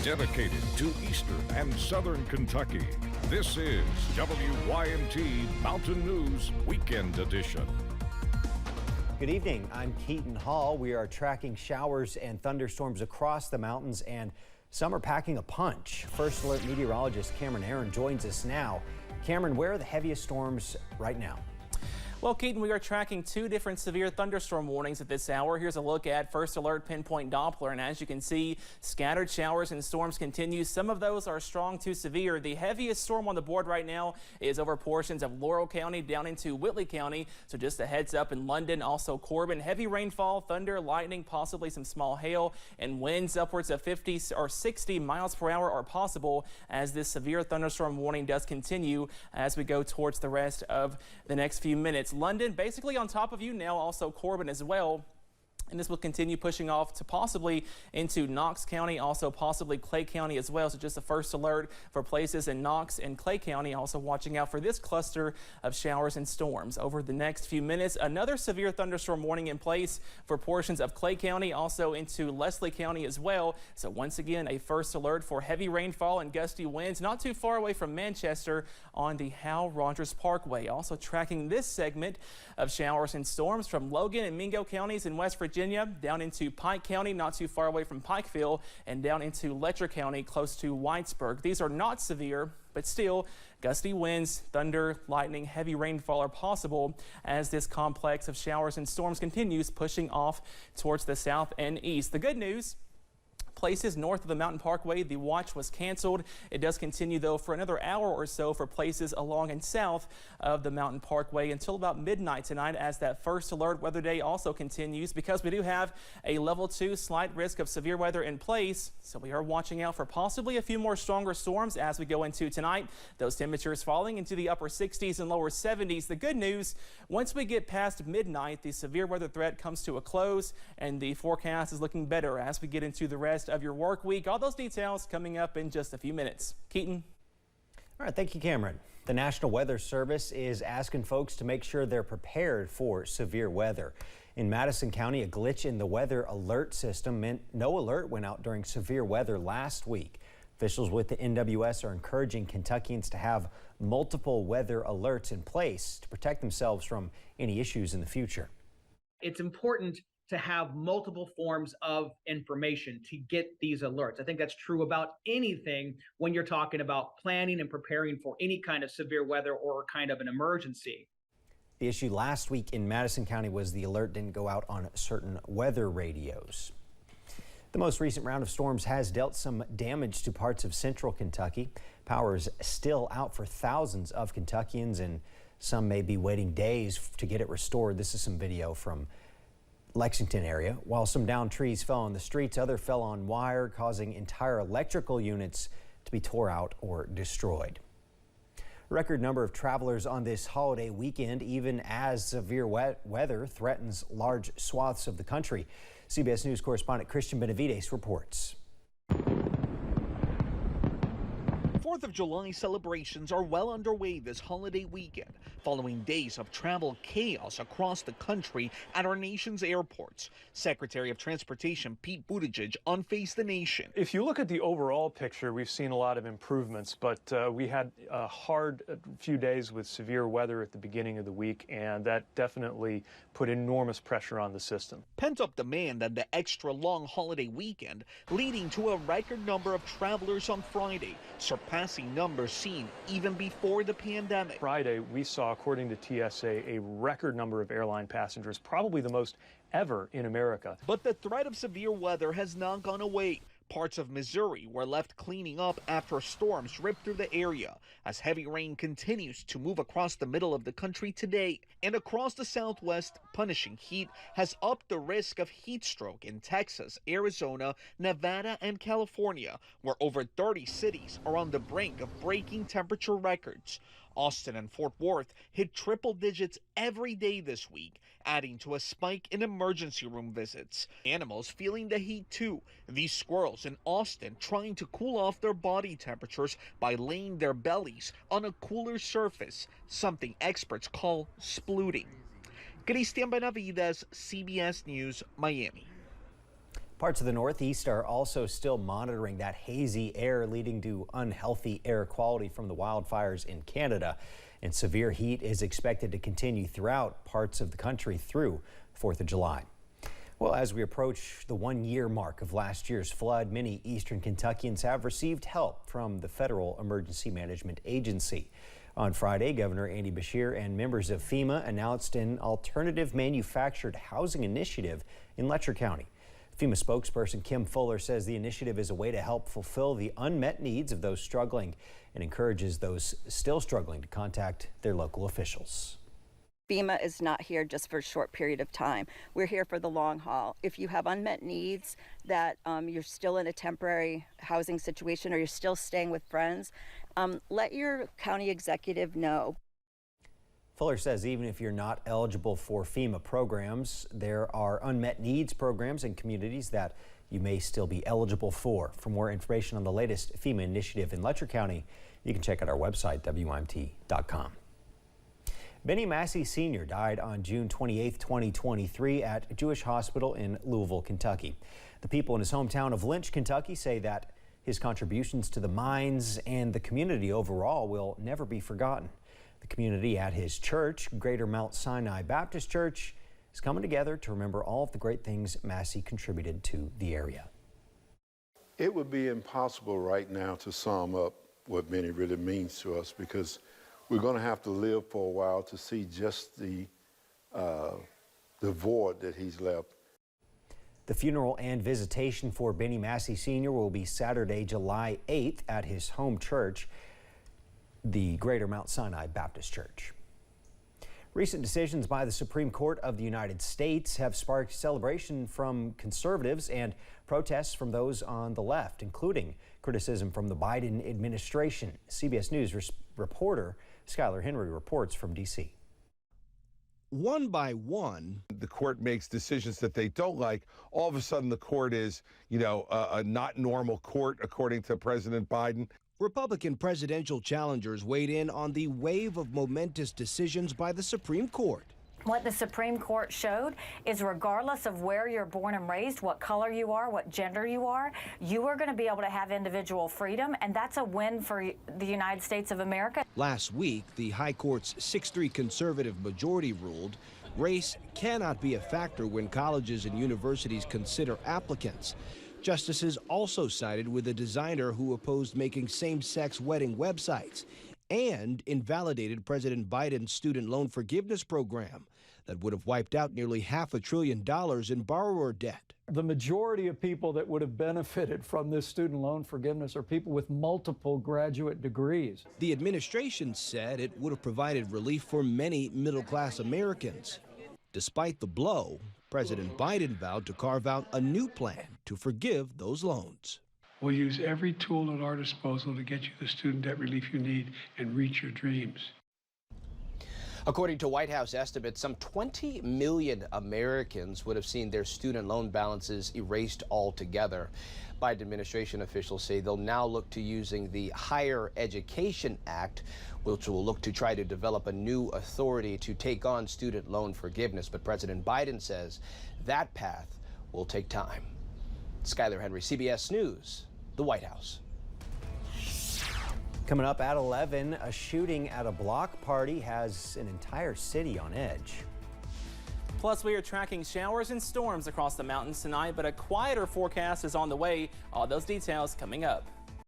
dedicated to eastern and southern Kentucky. This is WYMT Mountain News Weekend Edition. Good evening, I'm Keaton Hall. We are tracking showers and thunderstorms across the mountains, and some are packing a punch. First Alert meteorologist Cameron Aaron joins us now. Cameron, where are the heaviest storms right now? Well, Keaton, we are tracking two different severe thunderstorm warnings at this hour. Here's a look at First Alert Pinpoint Doppler, and as you can see, scattered showers and storms continue. Some of those are strong to severe. The heaviest storm on the board right now is over portions of Laurel County down into Whitley County. So just a heads up in London, also Corbin. Heavy rainfall, thunder, lightning, possibly some small hail, and winds upwards of 50 or 60 miles per hour are possible as this severe thunderstorm warning does continue as we go towards the rest of the next few minutes. London basically on top of you now, also Corbin as well. And this will continue pushing off to possibly into Knox County, also possibly Clay County as well. So just a first alert for places in Knox and Clay County. Also watching out for this cluster of showers and storms. Over the next few minutes, another severe thunderstorm warning in place for portions of Clay County, also into Leslie County as well. So once again, a first alert for heavy rainfall and gusty winds not too far away from Manchester on the Hal Rogers Parkway. Also tracking this segment of showers and storms from Logan and Mingo counties in West Virginia down into Pike County, not too far away from Pikeville, and down into Letcher County, close to Whitesburg. These are not severe, but still gusty winds, thunder, lightning, heavy rainfall are possible as this complex of showers and storms continues pushing off towards the south and east. The good news, places north of the Mountain Parkway, the watch was canceled. It does continue, though, for another hour or so for places along and south of the Mountain Parkway until about midnight tonight as that first alert weather day also continues because we do have a level 2 slight risk of severe weather in place. So we are watching out for possibly a few more stronger storms as we go into tonight. Those temperatures falling into the upper 60s and lower 70s. The good news, once we get past midnight, the severe weather threat comes to a close and the forecast is looking better as we get into the rest of your work week. All those details coming up in just a few minutes. Keaton. All right, thank you, Cameron. The National Weather Service is asking folks to make sure they're prepared for severe weather. In Madison County, a glitch in the weather alert system meant no alert went out during severe weather last week. Officials with the NWS are encouraging Kentuckians to have multiple weather alerts in place to protect themselves from any issues in the future. It's important to have multiple forms of information to get these alerts. I think that's true about anything when you're talking about planning and preparing for any kind of severe weather or kind of an emergency. The issue last week in Madison County was the alert didn't go out on certain weather radios. The most recent round of storms has dealt some damage to parts of central Kentucky. Power is still out for thousands of Kentuckians, and some may be waiting days to get it restored. This is some video from Lexington area. While some downed trees fell on the streets, others fell on wire, causing entire electrical units to be tore out or destroyed. A record number of travelers on this holiday weekend, even as severe weather threatens large swaths of the country. CBS News correspondent Christian Benavides reports. 4th of July celebrations are well underway this holiday weekend, following days of travel chaos across the country at our nation's airports. Secretary of Transportation Pete Buttigieg unfaced the nation. If you look at the overall picture, we've seen a lot of improvements, but we had a hard few days with severe weather at the beginning of the week, and that definitely put enormous pressure on the system. Pent-up demand and the extra long holiday weekend leading to a record number of travelers on Friday, surpassing numbers seen even before the pandemic. Friday, we saw, according to TSA, a record number of airline passengers, probably the most ever in America. But the threat of severe weather has not gone away. Parts of Missouri were left cleaning up after storms ripped through the area as heavy rain continues to move across the middle of the country today. And across the Southwest, punishing heat has upped the risk of heat stroke in Texas, Arizona, Nevada, and California, where over 30 cities are on the brink of breaking temperature records. Austin and Fort Worth hit triple digits every day this week, adding to a spike in emergency room visits. Animals feeling the heat too. These squirrels in Austin trying to cool off their body temperatures by laying their bellies on a cooler surface, something experts call splooting. Christian Benavides, CBS News, Miami. Parts of the Northeast are also still monitoring that hazy air leading to unhealthy air quality from the wildfires in Canada. And severe heat is expected to continue throughout parts of the country through 4th of July. Well, as we approach the 1-year mark of last year's flood, many eastern Kentuckians have received help from the Federal Emergency Management Agency. On Friday, Governor Andy Beshear and members of FEMA announced an alternative manufactured housing initiative in Letcher County. FEMA spokesperson Kim Fuller says the initiative is a way to help fulfill the unmet needs of those struggling and encourages those still struggling to contact their local officials. FEMA is not here just for a short period of time. We're here for the long haul. If you have unmet needs, that you're still in a temporary housing situation or you're still staying with friends, let your county executive know. Fuller says even if you're not eligible for FEMA programs, there are unmet needs programs in communities that you may still be eligible for. For more information on the latest FEMA initiative in Letcher County, you can check out our website, WYMT.com. Benny Massey Sr. died on June 28, 2023 at Jewish Hospital in Louisville, Kentucky. The people in his hometown of Lynch, Kentucky say that his contributions to the mines and the community overall will never be forgotten. The community at his church, Greater Mount Sinai Baptist Church, is coming together to remember all of the great things Massey contributed to the area. It would be impossible right now to sum up what Benny really means to us, because we're going to have to live for a while to see just the void that he's left. The funeral and visitation for Benny Massey Sr. will be Saturday, July 8th at his home church, the Greater Mount Sinai Baptist Church. Recent decisions by the Supreme Court of the United States have sparked celebration from conservatives and protests from those on the left, including criticism from the Biden administration. CBS News reporter Skylar Henry reports from D.C. One by one, the court makes decisions that they don't like. All of a sudden, the court is, a not normal court, according to President Biden. Republican presidential challengers weighed in on the wave of momentous decisions by the Supreme Court. What the Supreme Court showed is regardless of where you're born and raised, what color you are, what gender you are going to be able to have individual freedom, and that's a win for the United States of America. Last week, the High Court's 6-3 conservative majority ruled race cannot be a factor when colleges and universities consider applicants. Justices also sided with a designer who opposed making same-sex wedding websites and invalidated President Biden's student loan forgiveness program that would have wiped out nearly $500 billion in borrower debt. The majority of people that would have benefited from this student loan forgiveness are people with multiple graduate degrees. The administration said it would have provided relief for many middle-class Americans. Despite the blow, President Biden vowed to carve out a new plan to forgive those loans. We'll use every tool at our disposal to get you the student debt relief you need and reach your dreams. According to White House estimates, some 20 million Americans would have seen their student loan balances erased altogether. Biden administration officials say they'll now look to using the Higher Education Act, which will look to try to develop a new authority to take on student loan forgiveness. But President Biden says that path will take time. Skylar Henry, CBS News, the White House. Coming up at 11, a shooting at a block party has an entire city on edge. Plus, we are tracking showers and storms across the mountains tonight, but a quieter forecast is on the way. All those details coming up.